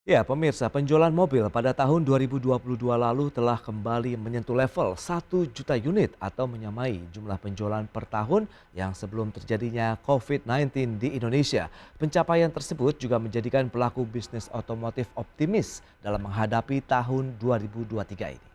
Ya, pemirsa, penjualan mobil pada tahun 2022 lalu telah kembali menyentuh level 1 juta unit atau menyamai jumlah penjualan per tahun yang sebelum terjadinya COVID-19 di Indonesia. Pencapaian tersebut juga menjadikan pelaku bisnis otomotif optimis dalam menghadapi tahun 2023 ini.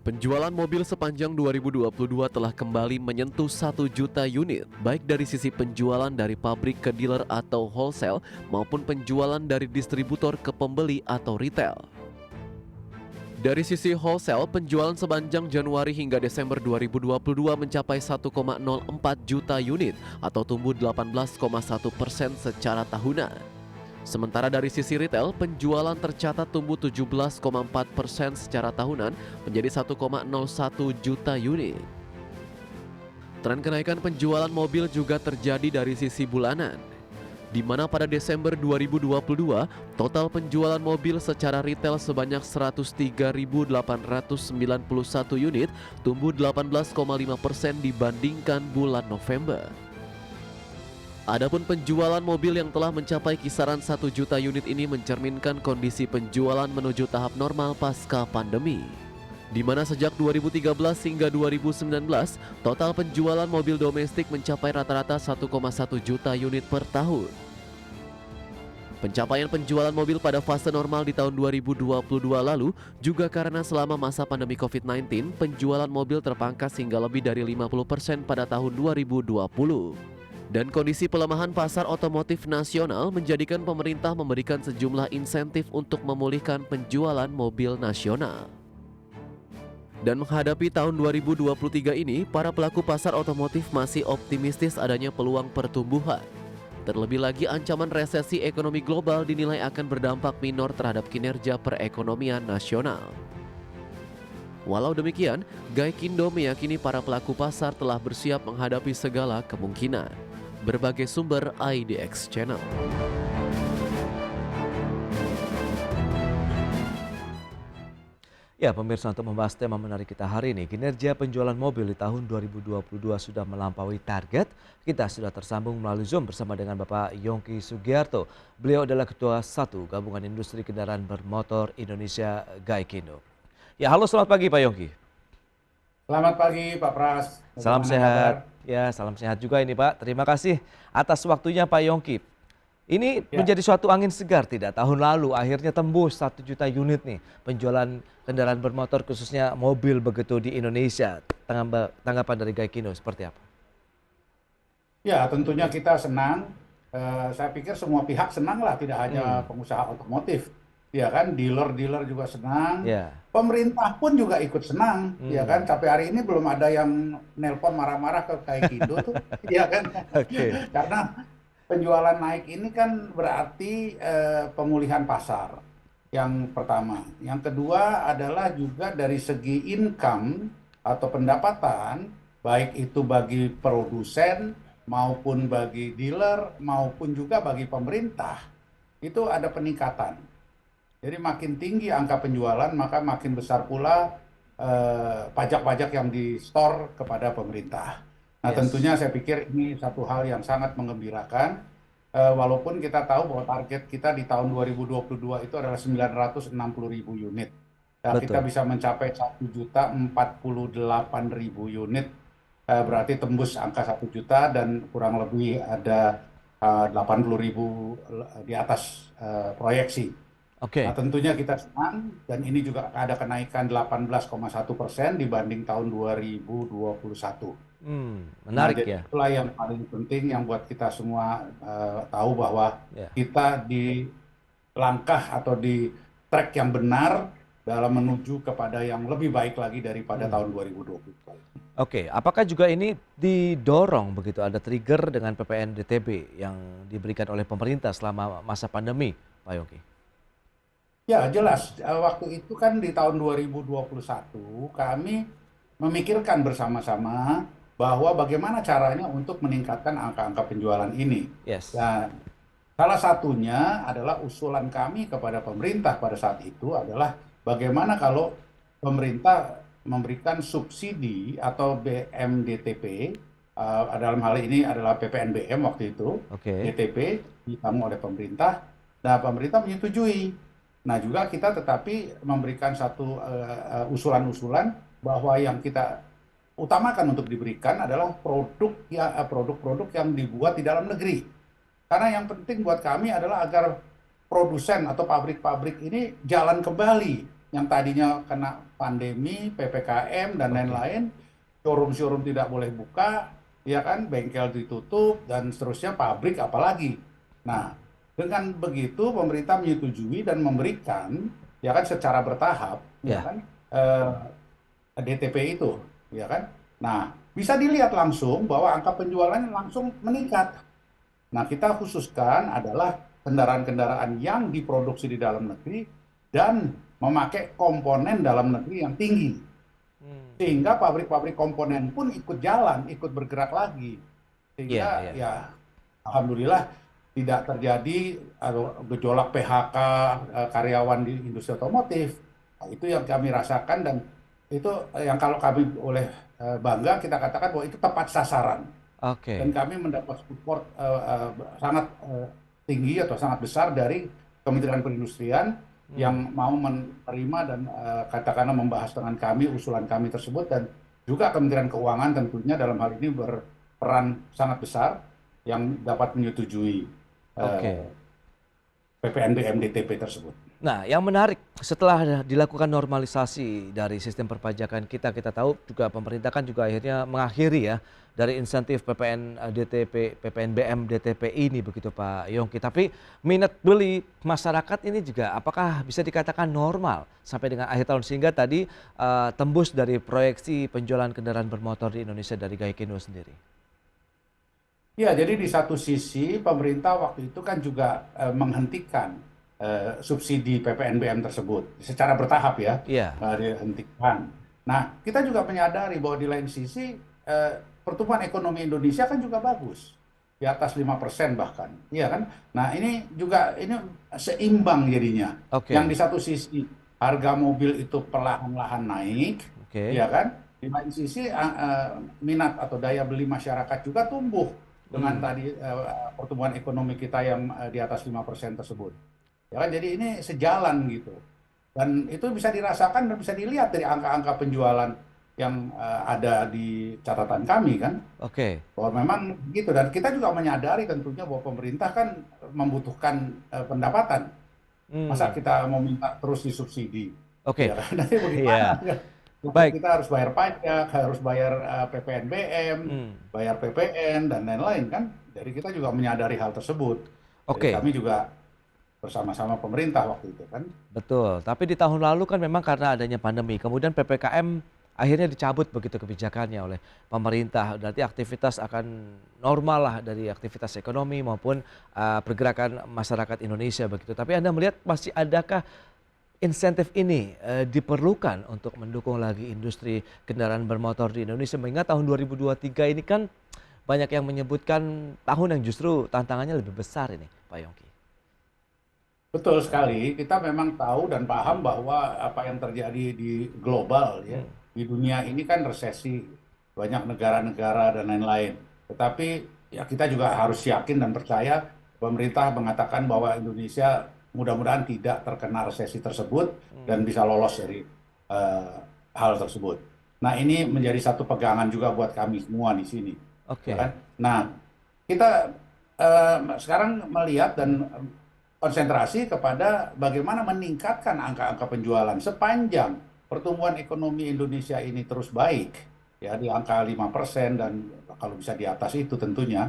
Penjualan mobil sepanjang 2022 telah kembali menyentuh 1 juta unit, baik dari sisi penjualan dari pabrik ke dealer atau wholesale maupun penjualan dari distributor ke pembeli atau retail. Dari sisi wholesale, penjualan sepanjang Januari hingga Desember 2022 mencapai 1,04 juta unit atau tumbuh 18,1% secara tahunan. Sementara dari sisi retail, penjualan tercatat tumbuh 17,4% secara tahunan menjadi 1,01 juta unit. Tren kenaikan penjualan mobil juga terjadi dari sisi bulanan, di mana pada Desember 2022, total penjualan mobil secara retail sebanyak 103.891 unit, tumbuh 18,5% dibandingkan bulan November. Adapun penjualan mobil yang telah mencapai kisaran 1 juta unit ini mencerminkan kondisi penjualan menuju tahap normal pasca pandemi, di mana sejak 2013 hingga 2019, total penjualan mobil domestik mencapai rata-rata 1,1 juta unit per tahun. Pencapaian penjualan mobil pada fase normal di tahun 2022 lalu juga karena selama masa pandemi COVID-19, penjualan mobil terpangkas hingga lebih dari 50% pada tahun 2020. Dan kondisi pelemahan pasar otomotif nasional menjadikan pemerintah memberikan sejumlah insentif untuk memulihkan penjualan mobil nasional. Dan menghadapi tahun 2023 ini, para pelaku pasar otomotif masih optimistis adanya peluang pertumbuhan. Terlebih lagi ancaman resesi ekonomi global dinilai akan berdampak minor terhadap kinerja perekonomian nasional. Walau demikian, Gaikindo meyakini para pelaku pasar telah bersiap menghadapi segala kemungkinan. Berbagai sumber IDX Channel. Ya, pemirsa, untuk membahas tema menarik kita hari ini, kinerja penjualan mobil di tahun 2022 sudah melampaui target. Kita sudah tersambung melalui Zoom bersama dengan Bapak Yongki Sugiarto. Beliau adalah Ketua 1 Gabungan Industri Kendaraan Bermotor Indonesia Gaikindo. Ya, halo, selamat pagi Pak Yongki. Selamat pagi Pak Pras, Salam bagaimana kabar? sehat. Ya, salam sehat juga ini Pak. Terima kasih atas waktunya Pak Yongki. Ini Ya, menjadi suatu angin segar tidak? Tahun lalu akhirnya tembus 1 juta unit nih penjualan kendaraan bermotor khususnya mobil begitu di Indonesia. Tanggapan dari Gaikindo seperti apa? ya tentunya kita senang. Saya pikir semua pihak senang lah, tidak hanya Hmm, pengusaha otomotif. Ya kan, dealer-dealer juga senang. ya. Pemerintah pun juga ikut senang, ya kan. Hmm, Sampai hari ini belum ada yang nelpon marah-marah ke Gaikindo tuh, ya kan. oke. Karena penjualan naik ini kan berarti pemulihan pasar. Yang pertama. Yang kedua adalah juga dari segi income atau pendapatan, baik itu bagi produsen maupun bagi dealer maupun juga bagi pemerintah, itu ada peningkatan. Jadi makin tinggi angka penjualan, maka makin besar pula pajak-pajak yang di-store kepada pemerintah. Nah, Yes. tentunya saya pikir ini satu hal yang sangat menggembirakan. Walaupun kita tahu bahwa target kita di tahun 2022 itu adalah 960.000 unit. Nah, kita Betul. bisa mencapai 1.048.000 unit, berarti tembus angka 1 juta dan kurang lebih ada 80.000 di atas proyeksi. Nah, Oke. tentunya kita senang dan ini juga ada kenaikan 18,1% dibanding tahun 2021. Nah, Menarik jadi ya. itulah yang paling penting yang buat kita semua tahu bahwa Ya. kita di langkah atau di track yang benar dalam menuju kepada yang lebih baik lagi daripada Hmm. tahun 2020. Oke, apakah juga ini didorong begitu ada trigger dengan PPNBTB yang diberikan oleh pemerintah selama masa pandemi, Pak Yongki? Ya, jelas. Waktu itu kan di tahun 2021 kami memikirkan bersama-sama bahwa bagaimana caranya untuk meningkatkan angka-angka penjualan ini. Yes. Dan salah satunya adalah usulan kami kepada pemerintah pada saat itu adalah bagaimana kalau pemerintah memberikan subsidi atau BMDTP, dalam hal ini adalah PPNBM waktu itu, Oke. DTP, ditanggung oleh pemerintah, dan pemerintah menyetujui. Nah juga kita tetapi memberikan satu usulan-usulan bahwa yang kita utamakan untuk diberikan adalah produk-produk yang dibuat di dalam negeri. Karena yang penting buat kami adalah agar produsen atau pabrik-pabrik ini jalan kembali. Yang tadinya kena pandemi, PPKM, dan lain-lain, showroom-showroom tidak boleh buka, ya kan, bengkel ditutup, dan seterusnya, pabrik apalagi. Nah, dengan begitu pemerintah menyetujui dan memberikan, ya kan, secara bertahap, ya Ya. kan, DTP itu, ya kan. Nah, bisa dilihat langsung bahwa angka penjualannya langsung meningkat. Nah, kita khususkan adalah kendaraan-kendaraan yang diproduksi di dalam negeri dan memakai komponen dalam negeri yang tinggi. Sehingga pabrik-pabrik komponen pun ikut jalan, ikut bergerak lagi. Iya, Sehingga iya. ya alhamdulillah tidak terjadi gejolak PHK karyawan di industri otomotif. Nah, itu yang kami rasakan dan itu yang kalau kami boleh bangga kita katakan bahwa itu tepat sasaran. Dan Oke. kami mendapat support sangat tinggi atau sangat besar dari Kementerian Perindustrian yang mau menerima dan katakanlah membahas dengan kami usulan kami tersebut, dan juga Kementerian Keuangan tentunya dalam hal ini berperan sangat besar yang dapat menyetujui Oke. PPNBM DTP tersebut. Nah, yang menarik setelah dilakukan normalisasi dari sistem perpajakan kita tahu juga pemerintah kan juga akhirnya mengakhiri ya dari insentif PPN DTP, PPNBM DTP ini begitu Pak Yongki. Tapi minat beli masyarakat ini juga apakah bisa dikatakan normal sampai dengan akhir tahun sehingga tadi tembus dari proyeksi penjualan kendaraan bermotor di Indonesia dari Gaikindo sendiri? Ya, jadi di satu sisi pemerintah waktu itu kan juga menghentikan subsidi PPNBM tersebut secara bertahap ya, Iya. dihentikan. Nah, kita juga menyadari bahwa di lain sisi pertumbuhan ekonomi Indonesia kan juga bagus, di atas 5% bahkan, iya kan? Nah, ini juga ini seimbang jadinya. Yang Oke. di satu sisi harga mobil itu perlahan-lahan naik, Oke. iya kan? Di lain sisi minat atau daya beli masyarakat juga tumbuh dengan tadi pertumbuhan ekonomi kita yang di atas 5% tersebut. Ya kan, jadi ini sejalan gitu. Dan itu bisa dirasakan dan bisa dilihat dari angka-angka penjualan yang ada di catatan kami kan. Oke. Bahwa memang gitu, dan kita juga menyadari tentunya bahwa pemerintah kan membutuhkan pendapatan. Masa Hmm. kita mau minta terus disubsidi? Ya Oke. kan, nanti bagaimana? Iya. Baik. Kita harus bayar pajak, harus bayar PPNBM, Hmm. bayar PPN, dan lain-lain kan. Jadi kita juga menyadari hal tersebut. Jadi Oke. kami juga bersama-sama pemerintah waktu itu kan. Betul, tapi di tahun lalu kan memang karena adanya pandemi, kemudian PPKM akhirnya dicabut begitu kebijakannya oleh pemerintah. Berarti aktivitas akan normal lah dari aktivitas ekonomi maupun pergerakan masyarakat Indonesia begitu. Tapi Anda melihat masih adakah insentif ini diperlukan untuk mendukung lagi industri kendaraan bermotor di Indonesia? Mengingat tahun 2023 ini kan banyak yang menyebutkan tahun yang justru tantangannya lebih besar ini, Pak Yongki. Betul sekali, kita memang tahu dan paham bahwa apa yang terjadi di global ya, Hmm. di dunia ini kan resesi, banyak negara-negara dan lain-lain. Tetapi ya kita juga harus yakin dan percaya pemerintah mengatakan bahwa Indonesia mudah-mudahan tidak terkena resesi tersebut dan bisa lolos dari hal tersebut. Nah, ini menjadi satu pegangan juga buat kami semua di sini, ya Oke. kan? Nah, kita sekarang melihat dan konsentrasi kepada bagaimana meningkatkan angka-angka penjualan sepanjang pertumbuhan ekonomi Indonesia ini terus baik, ya di angka 5% dan kalau bisa di atas itu tentunya,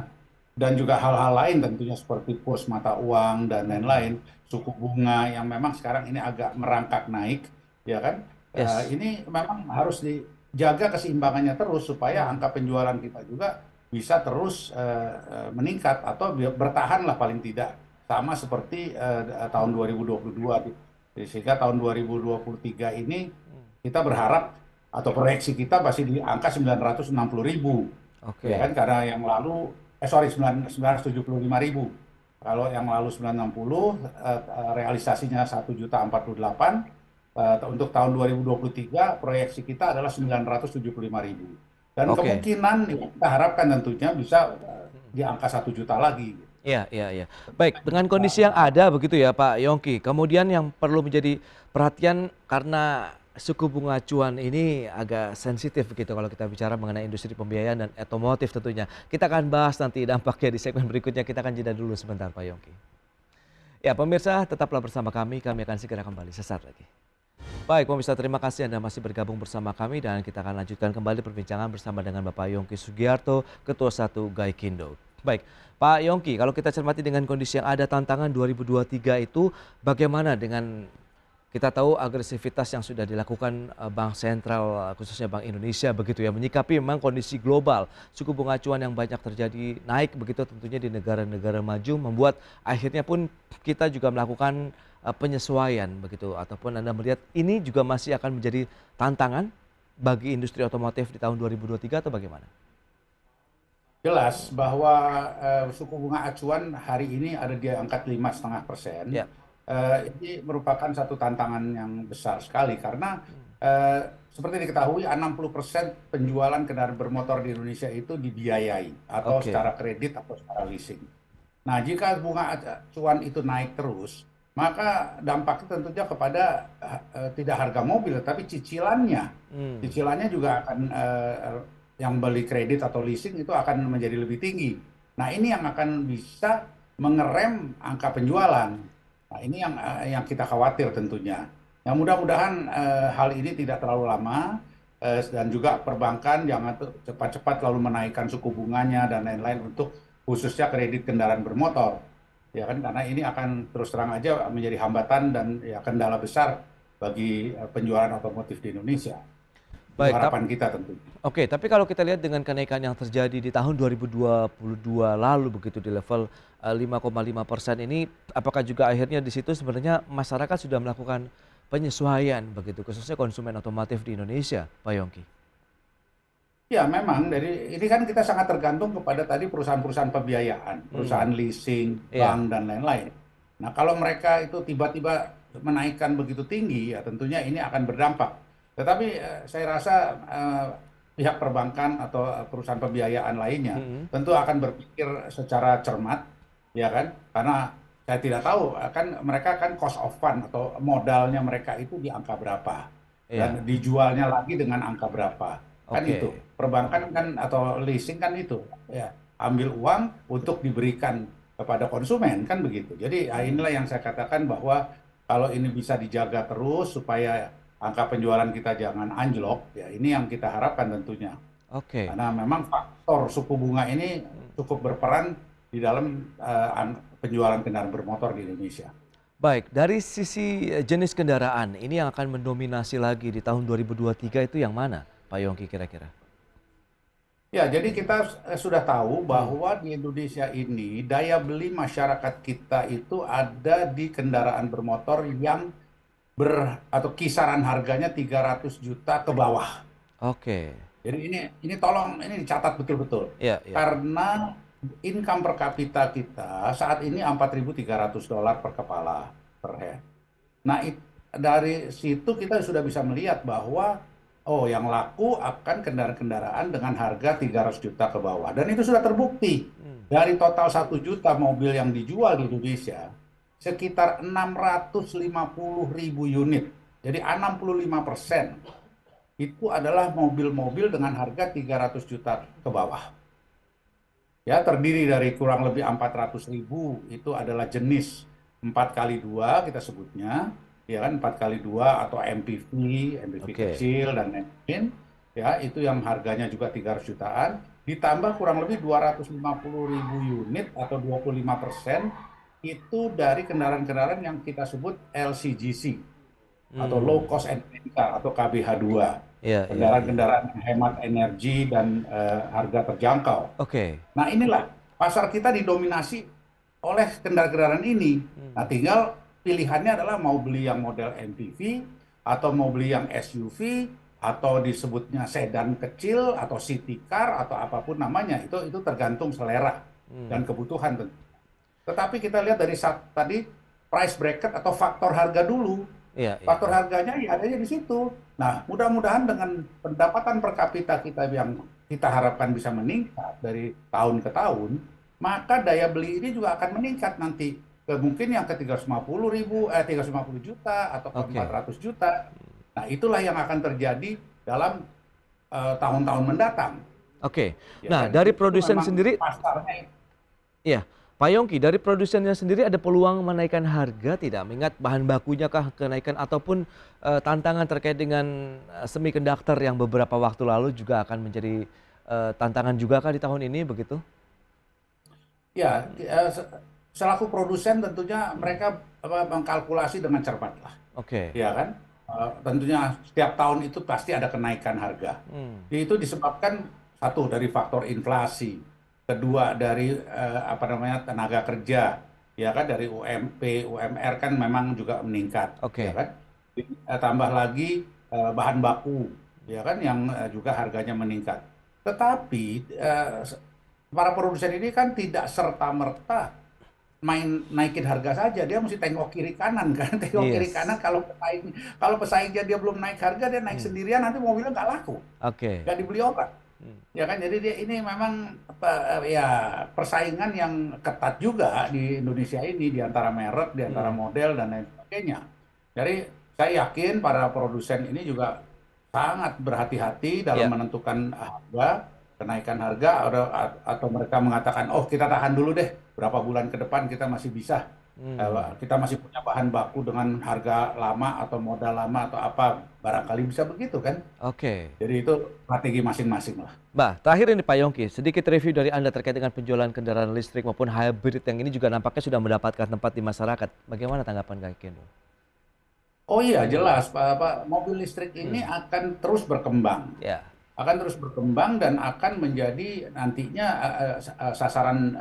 dan juga hal-hal lain tentunya seperti kurs mata uang dan lain-lain, suku bunga yang memang sekarang ini agak merangkak naik, ya kan? Yes. Ini memang harus dijaga keseimbangannya terus supaya angka penjualan kita juga bisa terus meningkat atau bertahan lah paling tidak sama seperti tahun 2022. Sehingga tahun 2023 ini kita berharap atau proyeksi kita masih di angka 960.000, ya kan, Oke. karena yang lalu 975.000. Kalau yang lalu 960, realisasinya 1.048.000. Untuk tahun 2023 proyeksi kita adalah 975.000. Dan Oke. kemungkinan kita harapkan tentunya bisa di angka 1 juta lagi. Iya, iya, iya. Baik, dengan kondisi yang ada begitu ya Pak Yongki, kemudian yang perlu menjadi perhatian karena suku bunga acuan ini agak sensitif begitu kalau kita bicara mengenai industri pembiayaan dan otomotif tentunya. Kita akan bahas nanti dampaknya di segmen berikutnya, kita akan jeda dulu sebentar Pak Yongki. Ya pemirsa, tetaplah bersama kami akan segera kembali sesaat lagi. Baik pemirsa, terima kasih Anda masih bergabung bersama kami dan kita akan lanjutkan kembali perbincangan bersama dengan Bapak Yongki Sugiarto, Ketua 1 Gaikindo. Baik, Pak Yongki, kalau kita cermati dengan kondisi yang ada tantangan 2023 itu bagaimana dengan kita tahu agresivitas yang sudah dilakukan Bank Sentral khususnya Bank Indonesia begitu ya menyikapi memang kondisi global suku bunga acuan yang banyak terjadi naik begitu tentunya di negara-negara maju membuat akhirnya pun kita juga melakukan penyesuaian begitu ataupun Anda melihat ini juga masih akan menjadi tantangan bagi industri otomotif di tahun 2023 atau bagaimana? Jelas bahwa suku bunga acuan hari ini ada di angka 5,5%. Ya, Ini merupakan satu tantangan yang besar sekali karena seperti diketahui 60% penjualan kendaraan bermotor di Indonesia itu dibiayai atau oke. secara kredit atau secara leasing. Nah, jika bunga acuan itu naik terus, maka dampaknya tentunya kepada tidak harga mobil, tapi cicilannya. Hmm, Cicilannya juga akan yang beli kredit atau leasing itu akan menjadi lebih tinggi. Nah, ini yang akan bisa mengerem angka penjualan. Nah, ini yang kita khawatir tentunya. Yang mudah-mudahan hal ini tidak terlalu lama dan juga perbankan jangan cepat-cepat lalu menaikkan suku bunganya dan lain-lain untuk khususnya kredit kendaraan bermotor. Ya kan karena ini akan terus terang aja menjadi hambatan dan ya kendala besar bagi penjualan otomotif di Indonesia. Itu baik. harapan kita tentu. Oke, tapi kalau kita lihat dengan kenaikan yang terjadi di tahun 2022 lalu begitu di level 5,5% ini, apakah juga akhirnya di situ sebenarnya masyarakat sudah melakukan penyesuaian begitu, khususnya konsumen otomotif di Indonesia, Pak Yongki? Ya, memang dari ini kan kita sangat tergantung kepada tadi perusahaan-perusahaan pembiayaan, perusahaan Hmm, leasing, iya, bank dan lain-lain. Nah, kalau mereka itu tiba-tiba menaikkan begitu tinggi, ya tentunya ini akan berdampak. Tetapi saya rasa pihak perbankan atau perusahaan pembiayaan lainnya hmm, tentu akan berpikir secara cermat, ya kan? Karena saya tidak tahu, kan mereka kan cost of fund atau modalnya mereka itu di angka berapa iya, dan dijualnya lagi dengan angka berapa. Kan oke. itu perbankan kan atau leasing kan itu ya ambil uang untuk diberikan kepada konsumen kan begitu. Jadi Hmm, inilah yang saya katakan bahwa kalau ini bisa dijaga terus supaya angka penjualan kita jangan anjlok ya ini yang kita harapkan tentunya. oke. Karena memang faktor suku bunga ini cukup berperan di dalam penjualan kendaraan bermotor di Indonesia. Baik, dari sisi jenis kendaraan, ini yang akan mendominasi lagi di tahun 2023 itu yang mana, Pak Yongki kira-kira? Ya, jadi kita sudah tahu Hmm, bahwa di Indonesia ini daya beli masyarakat kita itu ada di kendaraan bermotor yang atau kisaran harganya 300 juta ke bawah. oke. Jadi ini tolong ini dicatat betul-betul. Iya, iya. Karena income per kapita kita saat ini $4.300 per kepala per head. Nah, dari situ kita sudah bisa melihat bahwa oh yang laku akan kendaraan-kendaraan dengan harga 300 juta ke bawah. Dan itu sudah terbukti. Hmm, Dari total 1 juta mobil yang dijual di Indonesia, sekitar 650.000 unit. Jadi 65% itu adalah mobil-mobil dengan harga 300 juta ke bawah. Ya, terdiri dari kurang lebih 400.000 itu adalah jenis 4x2 kita sebutnya, ya kan 4x2 atau MPV, MPV oke. kecil dan lain-lain, ya itu yang harganya juga 300 jutaan, ditambah kurang lebih 250.000 unit atau 25% itu dari kendaraan-kendaraan yang kita sebut LCGC atau Hmm, low cost entry car atau KBH2, iya, iya, iya. kendaraan-kendaraan yang hemat energi dan harga terjangkau. Oke. Nah, inilah pasar kita didominasi oleh kendaraan-kendaraan ini. Nah, Hmm, tinggal pilihannya adalah mau beli yang model MPV atau mau beli yang SUV atau disebutnya sedan kecil atau city car atau apapun namanya. Itu tergantung selera hmm, dan kebutuhan tentu. Tetapi kita lihat dari tadi price bracket atau faktor harga dulu. iya, iya, Faktor iya. harganya ya adanya di situ. Nah, mudah-mudahan dengan pendapatan per kapita kita yang kita harapkan bisa meningkat dari tahun ke tahun, maka daya beli ini juga akan meningkat nanti ke mungkin yang ke 350 juta atau ke Oke. 400 juta. Nah, itulah yang akan terjadi dalam tahun-tahun mendatang, Oke. ya Nah, kan? dari Itu produsen memang sendiri, pasarnya. iya, Pak Yongki, dari produsennya sendiri ada peluang menaikkan harga tidak? Mengingat bahan bakunya kah kenaikan ataupun tantangan terkait dengan semiconductor yang beberapa waktu lalu juga akan menjadi tantangan juga kah di tahun ini begitu? Ya, selaku produsen tentunya mereka mengkalkulasi dengan cermat lah, Oke. ya kan? Tentunya setiap tahun itu pasti ada kenaikan harga. Hmm. Itu disebabkan satu dari faktor inflasi, kedua dari apa namanya tenaga kerja, ya kan dari UMP, UMR kan memang juga meningkat, ya Oke. kan? Tambah lagi bahan baku, ya kan yang juga harganya meningkat. Tetapi para produsen ini kan tidak serta-merta main naikin harga saja, dia mesti tengok kiri kanan kan, tengok kiri kanan Yes. kalau pesaingnya dia belum naik harga, dia naik Hmm. sendirian nanti mobilnya nggak laku, Oke. nggak dibeli orang. Hmm. Ya kan, jadi dia ini memang ya persaingan yang ketat juga di Indonesia ini di antara merek, di antara Hmm. model dan lain sebagainya. Jadi saya yakin para produsen ini juga sangat berhati-hati dalam Ya. menentukan harga, kenaikan harga, atau mereka mengatakan, oh kita tahan dulu deh, berapa bulan ke depan kita masih bisa, Hmm. kita masih punya bahan baku dengan harga lama atau modal lama atau apa, barangkali bisa begitu kan. Oke. Jadi itu strategi masing-masing lah. Mbak, terakhir ini Pak Yongki, sedikit review dari Anda terkait dengan penjualan kendaraan listrik maupun hybrid yang ini juga nampaknya sudah mendapatkan tempat di masyarakat. Bagaimana tanggapan Kak Kendo? Oh iya, jelas, mobil listrik ini Hmm. akan terus berkembang. Ya. Akan terus berkembang dan akan menjadi nantinya sasaran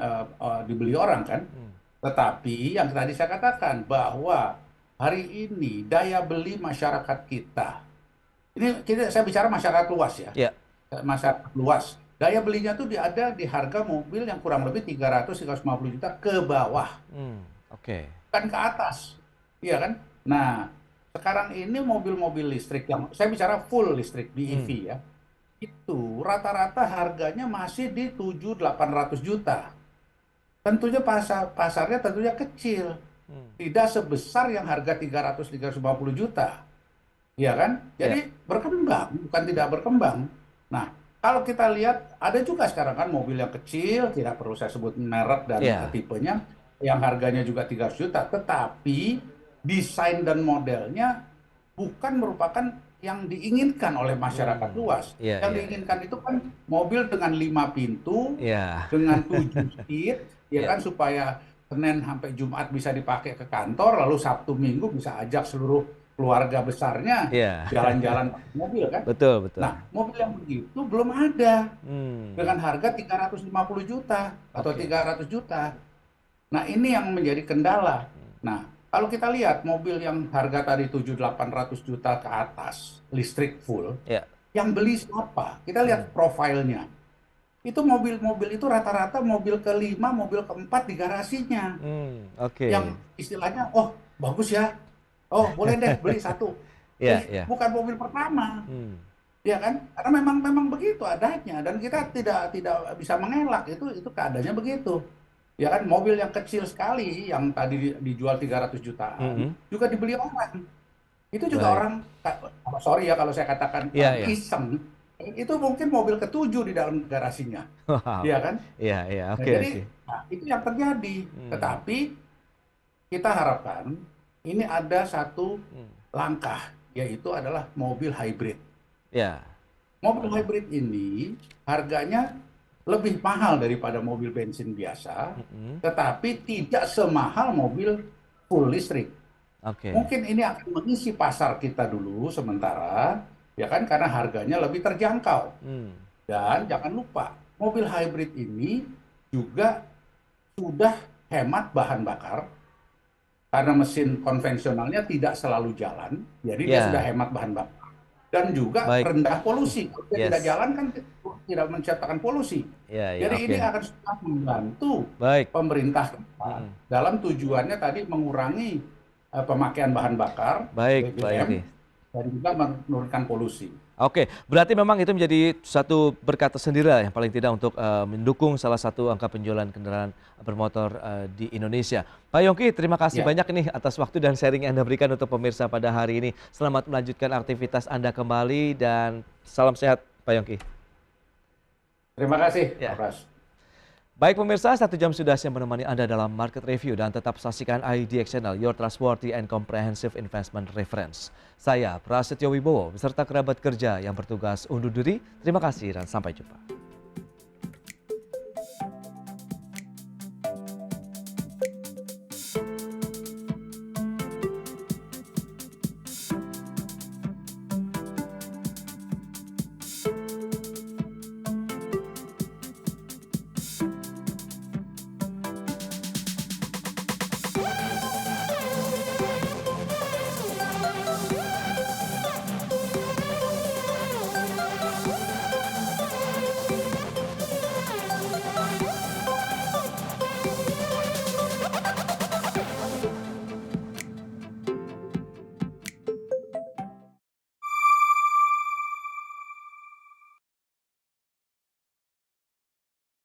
dibeli orang kan. Hmm. Tetapi yang tadi saya katakan bahwa hari ini daya beli masyarakat kita, saya bicara masyarakat luas ya, Ya. masyarakat luas. Daya belinya tuh ada di harga mobil yang kurang lebih 300-350 juta ke bawah, Hmm. Oke. kan ke atas. Iya kan? Nah, sekarang ini mobil-mobil listrik yang saya bicara full listrik BEV Hmm. ya, itu rata-rata harganya masih di 700-800 juta. Tentunya pasarnya tentunya kecil, Hmm. tidak sebesar yang harga 300-350 juta. Ya kan? Ya. Jadi berkembang, bukan tidak berkembang. Nah, kalau kita lihat ada juga sekarang kan mobil yang kecil, tidak perlu saya sebut merek dan Ya. tipenya, yang harganya juga 300 juta, tetapi desain dan modelnya bukan merupakan yang diinginkan oleh masyarakat Hmm. luas. Ya. Yang Ya. diinginkan itu kan mobil dengan 5 pintu, Ya. dengan 7 seat, ya Ya. kan, supaya Senin sampai Jumat bisa dipakai ke kantor, lalu Sabtu Minggu bisa ajak seluruh keluarga besarnya Ya. jalan-jalan pakai mobil kan. Betul, betul. Nah, mobil yang begitu belum ada Hmm. dengan harga 350 juta atau Oke. 300 juta. Nah, ini yang menjadi kendala. Nah, kalau kita lihat mobil yang harga tadi 7-800 juta ke atas, listrik full, Ya. yang beli siapa? Kita lihat Hmm. profilnya. Itu mobil-mobil itu rata-rata mobil kelima, mobil keempat di garasinya. Hmm. Oke. Yang istilahnya, oh bagus ya, oh boleh deh beli satu. Ya. Ya. Bukan mobil pertama, Hmm. ya kan? Karena memang begitu adanya dan kita tidak bisa mengelak itu keadaannya begitu. Ya kan, mobil yang kecil sekali yang tadi dijual 300 jutaan Hmm. juga dibeli orang. Itu juga Baik. orang, sorry ya kalau saya katakan Ya. orang Ya. iseng, itu mungkin mobil ketujuh di dalam garasinya, Wow. ya kan? Ya. Ya. Nah, Oke. jadi Oke. itu yang terjadi. Hmm. Tetapi kita harapkan ini ada satu Hmm. langkah, yaitu adalah mobil hybrid. Ya. Mobil hybrid ini harganya lebih mahal daripada mobil bensin biasa, Hmm. tetapi tidak semahal mobil full listrik. Oke. Mungkin ini akan mengisi pasar kita dulu sementara, ya kan, karena harganya lebih terjangkau. Hmm. Dan jangan lupa, mobil hybrid ini juga sudah hemat bahan bakar, karena mesin konvensionalnya tidak selalu jalan, jadi dia Ya. sudah hemat bahan bakar. Dan juga Baik. rendah polusi. Kalau dia tidak Yes. jalan kan tidak menciptakan polusi. Ya. Ya. Jadi Oke. ini akan sangat membantu Baik. pemerintah kita Hmm. dalam tujuannya tadi mengurangi pemakaian bahan bakar, Baik, Pak BBM, Yongki. dan juga menurunkan polusi. Oke, berarti memang itu menjadi satu berkat tersendiri lah yang paling tidak untuk mendukung salah satu angka penjualan kendaraan bermotor di Indonesia. Pak Yongki, terima kasih Ya, banyak nih atas waktu dan sharing yang Anda berikan untuk pemirsa pada hari ini. Selamat melanjutkan aktivitas Anda kembali dan salam sehat Pak Yongki. terima kasih, Ya. Pak Pras. Baik pemirsa, 1 jam sudah saya menemani Anda dalam Market Review dan tetap saksikan IDX Channel, Your Trustworthy and Comprehensive Investment Reference. Saya Prasetyo Wibowo beserta kerabat kerja yang bertugas undur diri. Terima kasih dan sampai jumpa.